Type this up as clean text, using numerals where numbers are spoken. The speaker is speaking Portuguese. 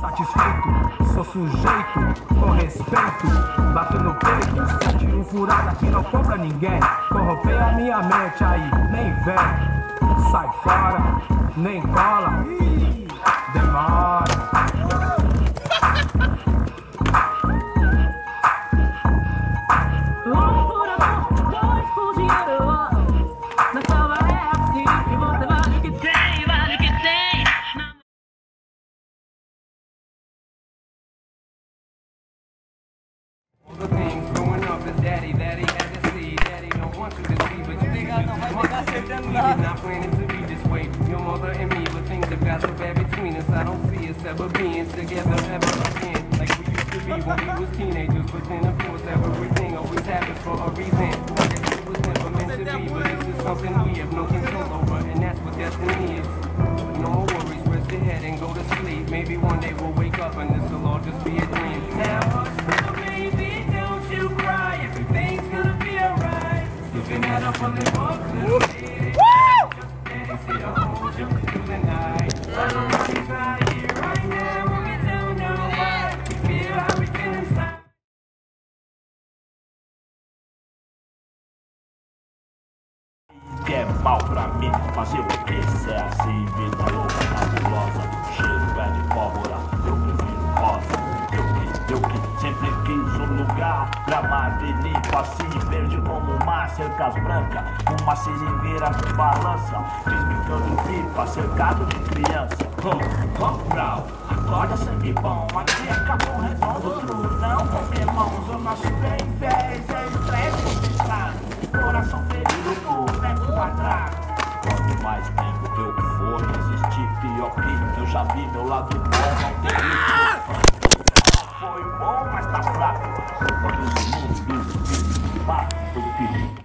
satisfeito, sou sujeito, com respeito, bato no peito, se atiro furada que não compra ninguém, corrompei a minha mente aí, nem vem, sai fora, nem cola, demora. Not planning to be this way. Your mother and me, but things have got so bad between us. I don't see us ever being together ever again, like we used to be when we was teenagers. But then of course everything always happens for a reason. I guess it was never meant to be, but this is something we have no control over, and that's what destiny is. No more worries, rest your head and go to sleep. Maybe one day we'll wake up and this will all just be a dream. Now, so baby, don't you cry. Everything's gonna be alright. Looking at up on the book. Que é mal pra mim, fazer o que se é assim, vida louca, fabulosa, cheiro é de pólvora, eu prefiro rosa. Eu que sempre quis um lugar gramado e limpo, assim verde como o mar, cercas brancas, uma seringueira que balança, desbicando pipa, cercado de criança. Brau, acorda sangue bom, aqui é Capão Redondo, truzão, com irmãos, o nosso bem vez é estresse complicado, coração ferido por tempo quadrado. Quanto mais tempo que eu for resistir, pior que eu já vi meu lado bom, não tem isso. Foi bom, mas tá fraco. Todo mundo vive, foi perigo.